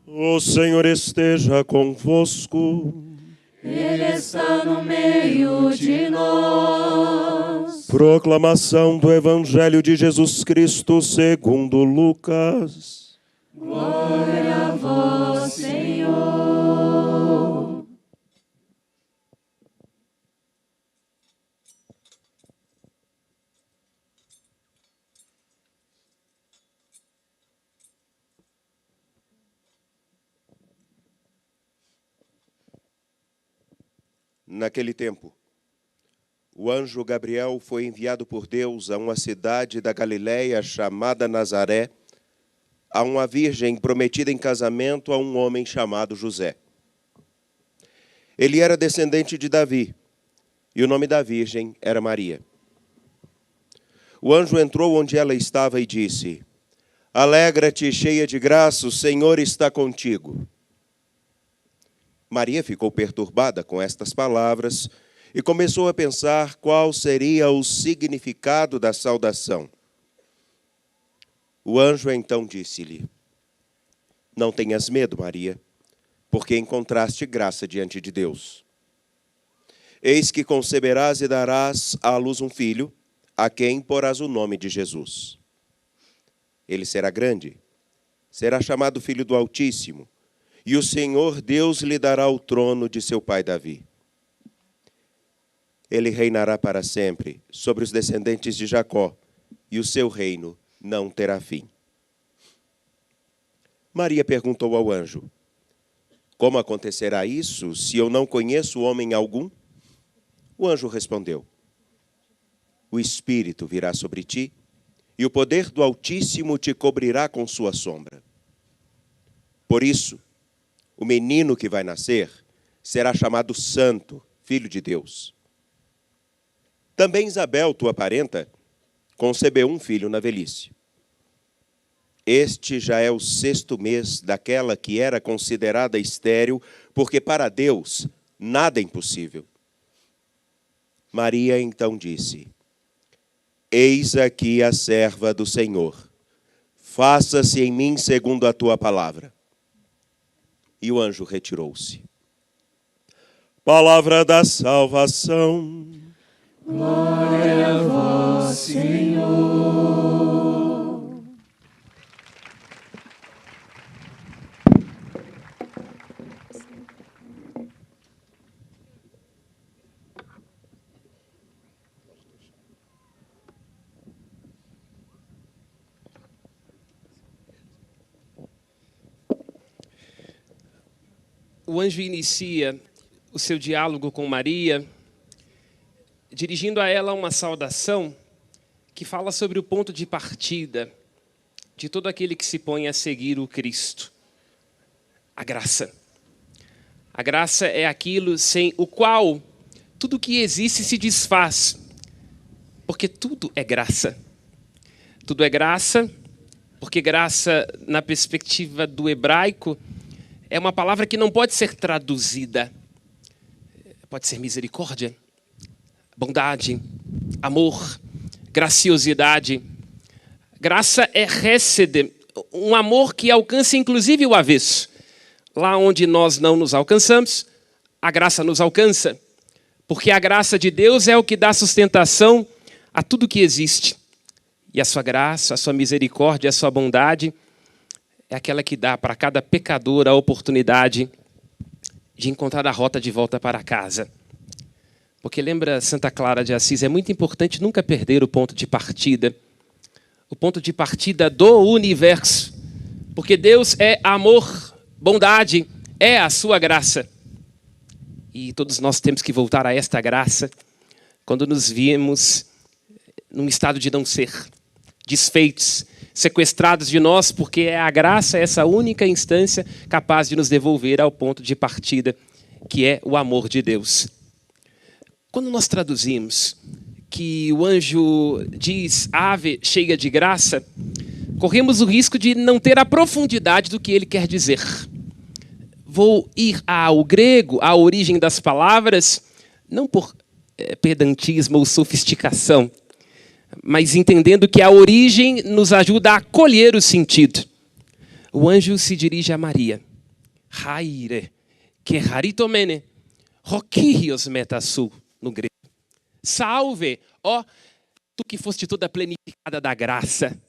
O Senhor esteja convosco. Ele está no meio de nós. Proclamação do Evangelho de Jesus Cristo segundo Lucas. Glória a vós, Senhor. Naquele tempo, o anjo Gabriel foi enviado por Deus a uma cidade da Galiléia chamada Nazaré, a uma virgem prometida em casamento a um homem chamado José. Ele era descendente de Davi, e o nome da virgem era Maria. O anjo entrou onde ela estava e disse: Alegra-te, cheia de graça, o Senhor está contigo. Maria ficou perturbada com estas palavras e começou a pensar qual seria o significado da saudação. O anjo então disse-lhe: Não tenhas medo, Maria, porque encontraste graça diante de Deus. Eis que conceberás e darás à luz um filho, a quem porás o nome de Jesus. Ele será grande, será chamado Filho do Altíssimo, e o Senhor Deus lhe dará o trono de seu pai Davi. Ele reinará para sempre sobre os descendentes de Jacó, e o seu reino não terá fim. Maria perguntou ao anjo: Como acontecerá isso, se eu não conheço homem algum? O anjo respondeu: O Espírito virá sobre ti, e o poder do Altíssimo te cobrirá com sua sombra. Por isso, o menino que vai nascer será chamado Santo, Filho de Deus. Também Isabel, tua parenta, concebeu um filho na velhice. Este já é o 6º mês daquela que era considerada estéril, porque para Deus nada é impossível. Maria então disse: Eis aqui a serva do Senhor. Faça-se em mim segundo a tua palavra. E o anjo retirou-se. Palavra da salvação. Glória a vós, Senhor. O anjo inicia o seu diálogo com Maria, dirigindo a ela uma saudação que fala sobre o ponto de partida de todo aquele que se põe a seguir o Cristo. A graça. A graça é aquilo sem o qual tudo que existe se desfaz, porque tudo é graça. Tudo é graça, porque graça, na perspectiva do hebraico, é uma palavra que não pode ser traduzida. Pode ser misericórdia, bondade, amor, graciosidade. Graça é hesed, um amor que alcança inclusive o avesso. Lá onde nós não nos alcançamos, a graça nos alcança. Porque a graça de Deus é o que dá sustentação a tudo que existe. E a sua graça, a sua misericórdia, a sua bondade é aquela que dá para cada pecador a oportunidade de encontrar a rota de volta para casa. Porque lembra Santa Clara de Assis, é muito importante nunca perder o ponto de partida. O ponto de partida do universo. Porque Deus é amor, bondade, é a sua graça. E todos nós temos que voltar a esta graça quando nos vimos num estado de não ser, desfeitos, sequestrados de nós, porque é a graça, essa única instância capaz de nos devolver ao ponto de partida, que é o amor de Deus. Quando nós traduzimos que o anjo diz ave cheia de graça, corremos o risco de não ter a profundidade do que ele quer dizer. Vou ir ao grego, à origem das palavras, não por pedantismo ou sofisticação, mas entendendo que a origem nos ajuda a acolher o sentido. O anjo se dirige a Maria haire, que haritomene, roquios metasu, no grego. Salve, ó, tu que foste toda planificada da graça.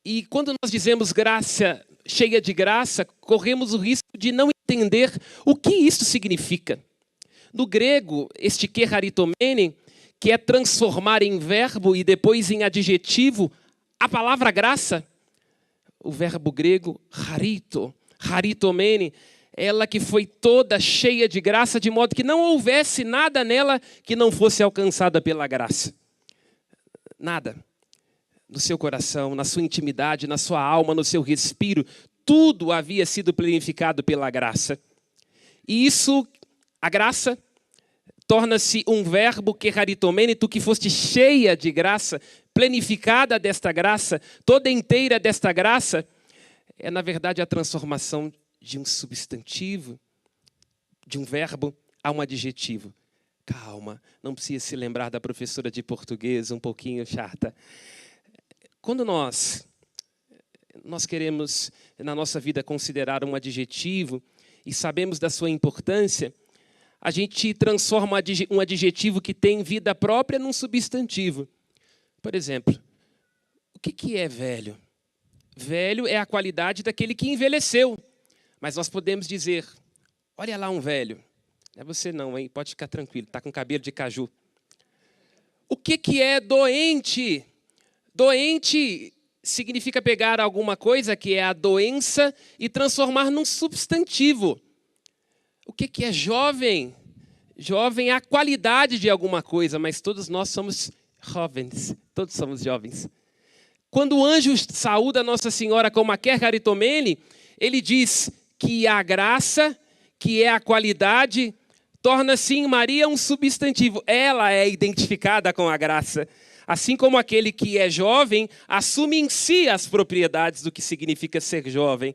E quando nós dizemos graça, cheia de graça, corremos o risco de não entender o que isso significa. No grego, este que haritomene, que é transformar em verbo e depois em adjetivo, a palavra graça, o verbo grego harito, haritomene, ela que foi toda cheia de graça, de modo que não houvesse nada nela que não fosse alcançada pela graça. Nada. No seu coração, na sua intimidade, na sua alma, no seu respiro, tudo havia sido planificado pela graça. E isso, a graça, torna-se um verbo que haritomene, tu que foste cheia de graça, planificada desta graça, toda inteira desta graça, é na verdade a transformação de um substantivo, de um verbo a um adjetivo. Calma, não precisa se lembrar da professora de português um pouquinho chata. Quando nós queremos, na nossa vida, considerar um adjetivo e sabemos da sua importância, a gente transforma um adjetivo que tem vida própria num substantivo. Por exemplo, o que é velho? Velho é a qualidade daquele que envelheceu. Mas nós podemos dizer, olha lá um velho. Não é você não, hein? Pode ficar tranquilo, está com cabelo de caju. O que é doente? Doente significa pegar alguma coisa que é a doença e transformar num substantivo. O que é jovem? Jovem é a qualidade de alguma coisa, mas todos nós somos jovens, todos somos jovens. Quando o anjo saúda Nossa Senhora como a quer haritomene, ele diz que a graça, que é a qualidade, torna-se em Maria um substantivo. Ela é identificada com a graça. Assim como aquele que é jovem assume em si as propriedades do que significa ser jovem.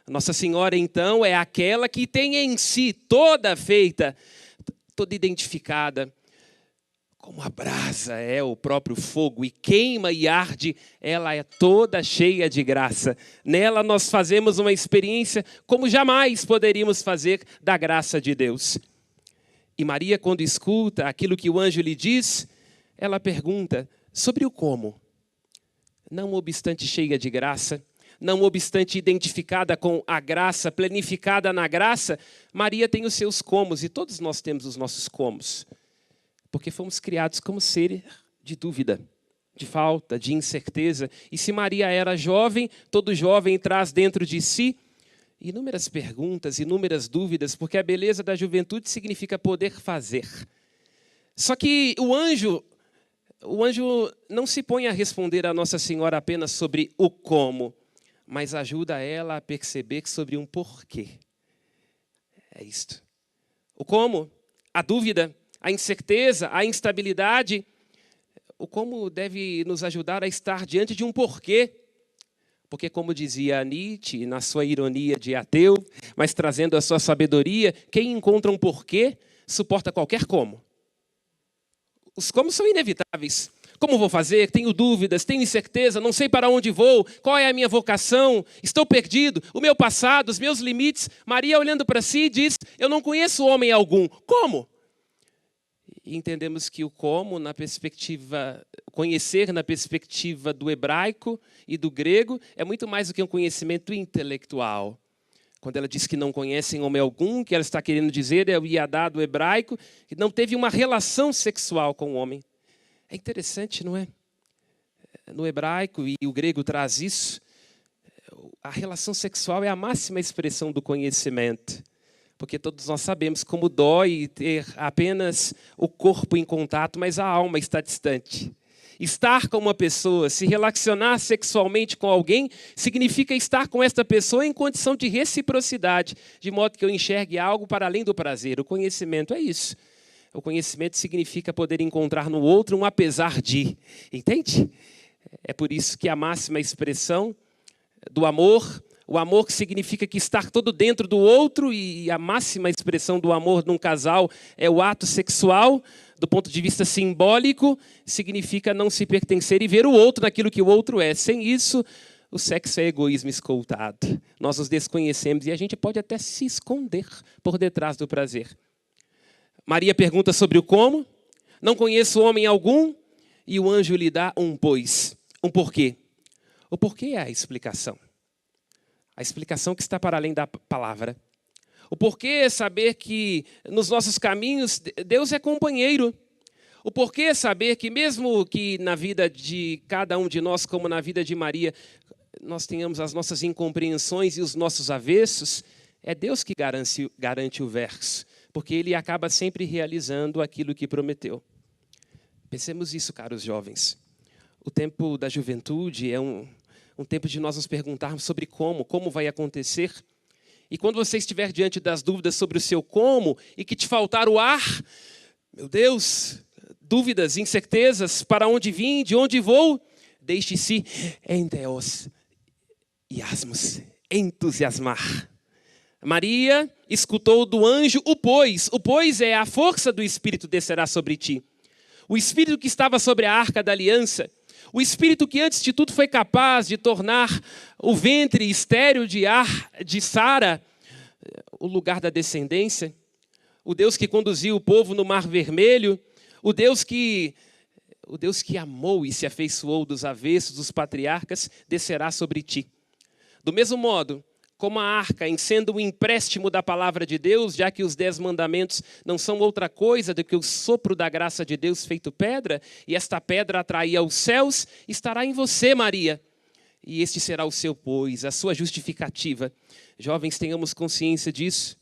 Nossa Senhora, então, é aquela que tem em si toda feita, toda identificada, como a brasa é o próprio fogo e queima e arde, ela é toda cheia de graça. Nela nós fazemos uma experiência como jamais poderíamos fazer da graça de Deus. E Maria, quando escuta aquilo que o anjo lhe diz, ela pergunta sobre o como. Não obstante cheia de graça, não obstante identificada com a graça, planificada na graça, Maria tem os seus comos e todos nós temos os nossos comos. Porque fomos criados como seres de dúvida, de falta, de incerteza. E se Maria era jovem, todo jovem traz dentro de si inúmeras perguntas, inúmeras dúvidas, porque a beleza da juventude significa poder fazer. Só que o anjo não se põe a responder a Nossa Senhora apenas sobre o como, mas ajuda ela a perceber sobre um porquê. É isto. O como, a dúvida, a incerteza, a instabilidade, o como deve nos ajudar a estar diante de um porquê. Porque, como dizia Nietzsche, na sua ironia de ateu, mas trazendo a sua sabedoria, quem encontra um porquê suporta qualquer como. Os como são inevitáveis. Como vou fazer? Tenho dúvidas, tenho incerteza, não sei para onde vou, qual é a minha vocação, estou perdido, o meu passado, os meus limites. Maria, olhando para si, diz, eu não conheço homem algum. Como? E entendemos que o como, conhecer na perspectiva do hebraico e do grego, é muito mais do que um conhecimento intelectual. Quando ela diz que não conhecem homem algum, que ela está querendo dizer é o iadá do hebraico, que não teve uma relação sexual com o homem. É interessante, não é? No hebraico, e o grego traz isso, a relação sexual é a máxima expressão do conhecimento. Porque todos nós sabemos como dói ter apenas o corpo em contato, mas a alma está distante. Estar com uma pessoa, se relacionar sexualmente com alguém, significa estar com esta pessoa em condição de reciprocidade, de modo que eu enxergue algo para além do prazer. O conhecimento é isso. O conhecimento significa poder encontrar no outro um apesar de. Entende? É por isso que a máxima expressão do amor, o amor que significa que estar todo dentro do outro, e a máxima expressão do amor num casal é o ato sexual, do ponto de vista simbólico, significa não se pertencer e ver o outro naquilo que o outro é. Sem isso, o sexo é egoísmo escoltado. Nós nos desconhecemos e a gente pode até se esconder por detrás do prazer. Maria pergunta sobre o como. Não conheço homem algum. E o anjo lhe dá um pois, um porquê. O porquê é a explicação. A explicação que está para além da palavra. O porquê é saber que nos nossos caminhos Deus é companheiro. O porquê é saber que mesmo que na vida de cada um de nós, como na vida de Maria, nós tenhamos as nossas incompreensões e os nossos avessos, é Deus que garante o verso, porque Ele acaba sempre realizando aquilo que prometeu. Pensemos isso, caros jovens. O tempo da juventude é um tempo de nós nos perguntarmos sobre como vai acontecer. E quando você estiver diante das dúvidas sobre o seu como e que te faltar o ar, meu Deus, dúvidas, incertezas, para onde vim, de onde vou, deixe-se em Deus entusiasmar. Maria escutou do anjo o pois é a força do Espírito descerá sobre ti. O Espírito que estava sobre a arca da aliança, o Espírito que antes de tudo foi capaz de tornar o ventre estéril de Sara o lugar da descendência, o Deus que conduziu o povo no Mar Vermelho, o Deus que amou e se afeiçoou dos avessos, dos patriarcas, descerá sobre ti. Do mesmo modo, como a arca, em sendo um empréstimo da palavra de Deus, já que os 10 mandamentos não são outra coisa do que o sopro da graça de Deus feito pedra, e esta pedra atraía os céus, estará em você, Maria. E este será o seu pois, a sua justificativa. Jovens, tenhamos consciência disso.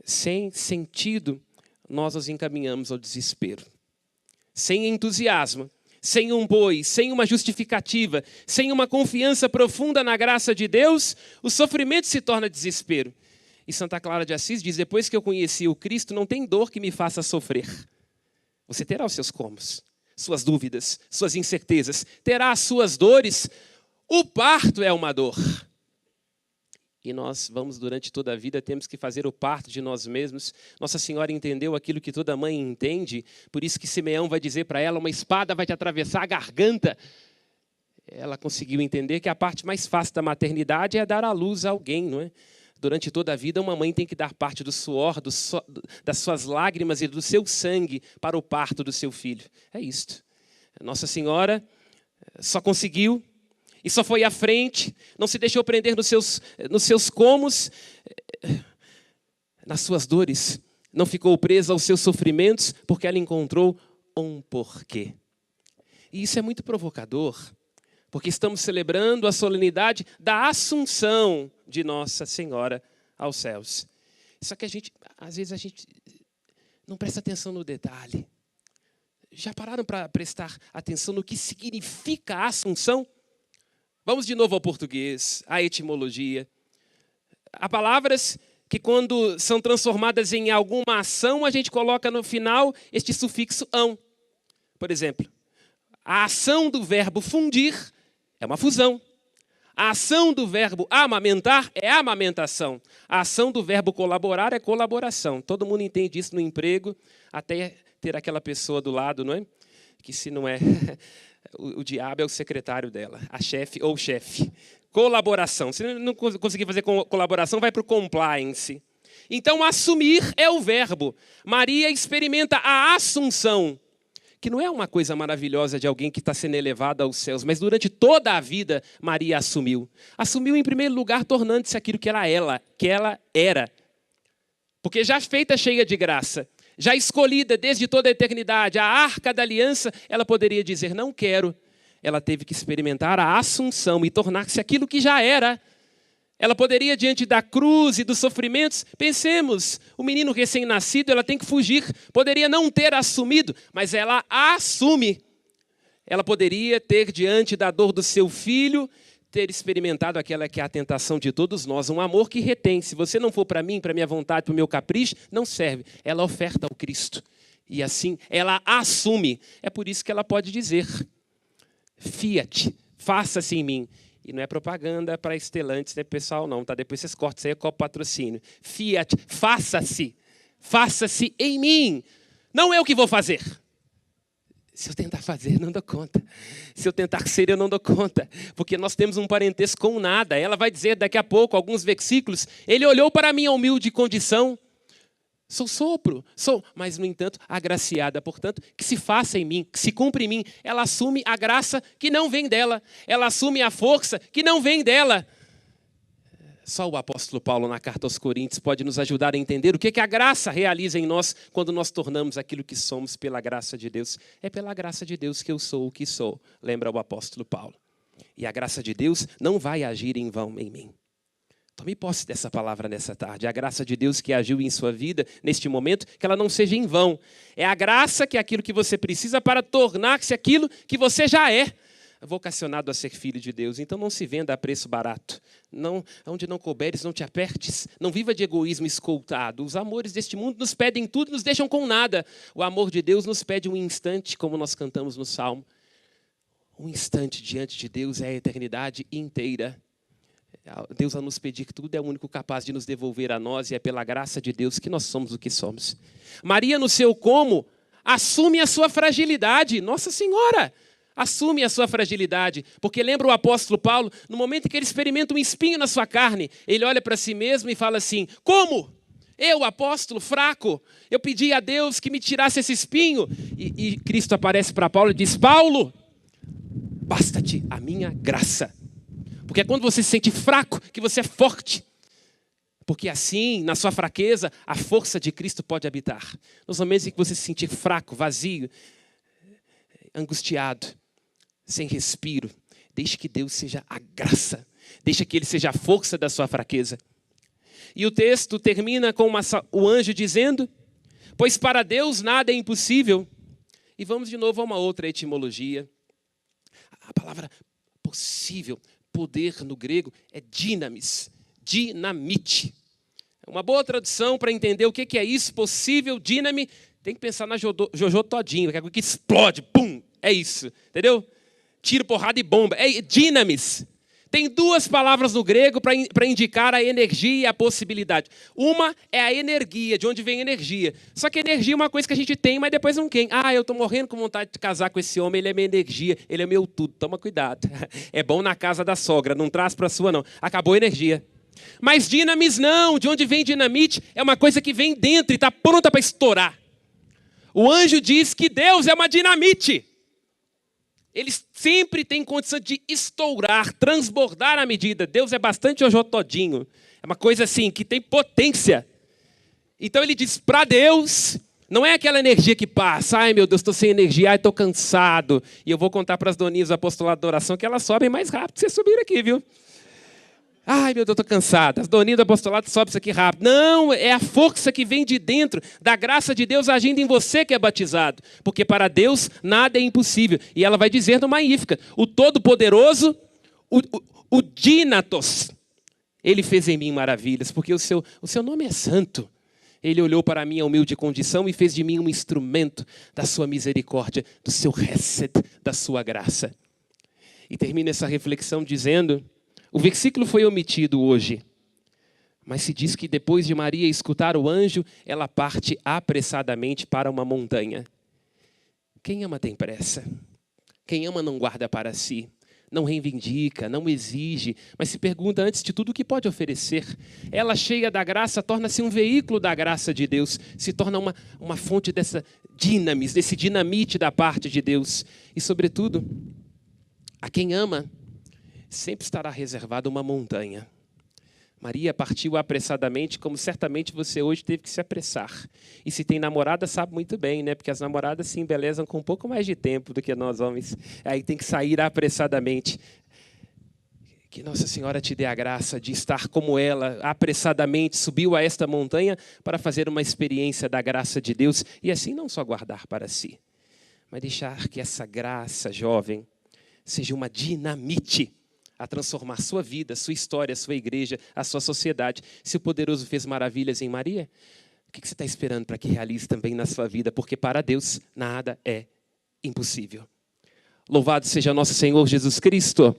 Sem sentido, nós nos encaminhamos ao desespero. Sem entusiasmo, sem um pois, sem uma justificativa, sem uma confiança profunda na graça de Deus, o sofrimento se torna desespero. E Santa Clara de Assis diz, depois que eu conheci o Cristo, não tem dor que me faça sofrer. Você terá os seus comos, suas dúvidas, suas incertezas, terá as suas dores. O parto é uma dor. E nós vamos, durante toda a vida, temos que fazer o parto de nós mesmos. Nossa Senhora entendeu aquilo que toda mãe entende, por isso que Simeão vai dizer para ela, uma espada vai te atravessar a garganta. Ela conseguiu entender que a parte mais fácil da maternidade é dar à luz a alguém, não é? Durante toda a vida, uma mãe tem que dar parte do suor, das suas lágrimas e do seu sangue para o parto do seu filho. É isto. Nossa Senhora só conseguiu e só foi à frente, não se deixou prender nos seus comos, nas suas dores. Não ficou presa aos seus sofrimentos, porque ela encontrou um porquê. E isso é muito provocador, porque estamos celebrando a solenidade da Assunção de Nossa Senhora aos céus. Só que às vezes a gente não presta atenção no detalhe. Já pararam para prestar atenção no que significa a Assunção? Vamos de novo ao português, à etimologia. Há palavras que, quando são transformadas em alguma ação, a gente coloca no final este sufixo ão. Por exemplo, a ação do verbo fundir é uma fusão. A ação do verbo amamentar é amamentação. A ação do verbo colaborar é colaboração. Todo mundo entende isso no emprego, até ter aquela pessoa do lado, não é? Que se não é... O diabo é o secretário dela, a chefe ou chefe. Colaboração. Se não conseguir fazer colaboração, vai para o compliance. Então, assumir é o verbo. Maria experimenta a assunção, que não é uma coisa maravilhosa de alguém que está sendo elevado aos céus, mas durante toda a vida, Maria assumiu. Assumiu, em primeiro lugar, tornando-se aquilo que ela era. Porque já feita cheia de graça, já escolhida desde toda a eternidade, a arca da aliança, ela poderia dizer, não quero. Ela teve que experimentar a assunção e tornar-se aquilo que já era. Ela poderia, diante da cruz e dos sofrimentos, pensemos, o menino recém-nascido, ela tem que fugir. Poderia não ter assumido, mas ela assume. Ela poderia ter, diante da dor do seu filho, ter experimentado aquela que é a tentação de todos nós, um amor que retém. Se você não for para mim, para minha vontade, para o meu capricho, não serve. Ela oferta ao Cristo. E assim, ela assume. É por isso que ela pode dizer, Fiat, faça-se em mim. E não é propaganda para estelantes, né, pessoal, não, tá? Depois vocês cortam, isso aí é copo patrocínio. Fiat, faça-se em mim. Não é o que vou fazer. Se eu tentar fazer, não dou conta. Se eu tentar ser, eu não dou conta. Porque nós temos um parentesco com nada. Ela vai dizer daqui a pouco, alguns versículos, ele olhou para a minha humilde condição. Sou sopro, mas, no entanto, agraciada. Portanto, que se faça em mim, que se cumpra em mim. Ela assume a graça que não vem dela. Ela assume a força que não vem dela. Só o apóstolo Paulo, na carta aos Coríntios, pode nos ajudar a entender o que a graça realiza em nós quando nós tornamos aquilo que somos pela graça de Deus. É pela graça de Deus que eu sou o que sou, lembra o apóstolo Paulo. E a graça de Deus não vai agir em vão em mim. Tome posse dessa palavra nessa tarde. A graça de Deus que agiu em sua vida, neste momento, que ela não seja em vão. É a graça que é aquilo que você precisa para tornar-se aquilo que você já é. Vocacionado a ser filho de Deus. Então não se venda a preço barato. Não, onde não couberes, não te apertes. Não viva de egoísmo escoltado. Os amores deste mundo nos pedem tudo e nos deixam com nada. O amor de Deus nos pede um instante, como nós cantamos no Salmo. Um instante diante de Deus é a eternidade inteira. Deus, a nos pedir que tudo, é o único capaz de nos devolver a nós, e é pela graça de Deus que nós somos o que somos. Maria, no seu como, assume a sua fragilidade. Nossa Senhora! Assume a sua fragilidade, porque lembra o apóstolo Paulo, no momento em que ele experimenta um espinho na sua carne, ele olha para si mesmo e fala assim, como? Eu, apóstolo, fraco, eu pedi a Deus que me tirasse esse espinho. E Cristo aparece para Paulo e diz, Paulo, basta-te a minha graça. Porque é quando você se sente fraco que você é forte. Porque assim, na sua fraqueza, a força de Cristo pode habitar. Nos momentos em que você se sentir fraco, vazio, angustiado, sem respiro, deixe que Deus seja a graça, deixe que Ele seja a força da sua fraqueza. E o texto termina com o anjo dizendo, pois para Deus nada é impossível. E vamos de novo a uma outra etimologia. A palavra possível, poder no grego, é dinamis, dinamite. Uma boa tradução para entender o que é isso, possível, dinami, tem que pensar na Jojo Todinho, que é algo que explode, pum, é isso, entendeu? Tiro, porrada e bomba, é dinamis. Tem duas palavras no grego para indicar a energia e a possibilidade. Uma é a energia, de onde vem a energia. Só que a energia é uma coisa que a gente tem, mas depois não tem. Ah, eu estou morrendo com vontade de casar com esse homem, ele é minha energia, ele é meu tudo. Toma cuidado. É bom na casa da sogra, não traz para a sua não. Acabou a energia. Mas dinamis não, de onde vem dinamite, é uma coisa que vem dentro e está pronta para estourar. O anjo diz que Deus é uma dinamite. Ele sempre tem condição de estourar, transbordar à medida. Deus é bastante Jojo Todinho. É uma coisa assim, que tem potência. Então ele diz, para Deus, não é aquela energia que passa. Ai, meu Deus, estou sem energia, ai, estou cansado. E eu vou contar para as doninhas do apostolado da oração que elas sobem mais rápido que vocês subiram aqui, viu? Ai, meu Deus, estou cansada. As doninhas do apostolado sobem isso aqui rápido. Não, é a força que vem de dentro, da graça de Deus agindo em você que é batizado. Porque para Deus nada é impossível. E ela vai dizer no Magnífica, o Todo-Poderoso, o Dínatos, Ele fez em mim maravilhas, porque o seu nome é santo. Ele olhou para a minha humilde condição e fez de mim um instrumento da sua misericórdia, do seu hesed, da sua graça. E termina essa reflexão dizendo... O versículo foi omitido hoje, mas se diz que depois de Maria escutar o anjo, ela parte apressadamente para uma montanha. Quem ama tem pressa. Quem ama não guarda para si, não reivindica, não exige, mas se pergunta antes de tudo o que pode oferecer. Ela, cheia da graça, torna-se um veículo da graça de Deus, se torna uma fonte dessa dinamis, desse dinamite da parte de Deus. E, sobretudo, a quem ama, sempre estará reservada uma montanha. Maria partiu apressadamente, como certamente você hoje teve que se apressar. E se tem namorada, sabe muito bem, né? Porque as namoradas se embelezam com um pouco mais de tempo do que nós homens. Aí tem que sair apressadamente. Que Nossa Senhora te dê a graça de estar como ela, apressadamente, subiu a esta montanha para fazer uma experiência da graça de Deus. E assim não só guardar para si, mas deixar que essa graça, jovem, seja uma dinamite a transformar sua vida, sua história, sua igreja, a sua sociedade. Se o poderoso fez maravilhas em Maria, o que você está esperando para que realize também na sua vida? Porque para Deus nada é impossível. Louvado seja nosso Senhor Jesus Cristo.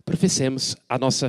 Professemos a nossa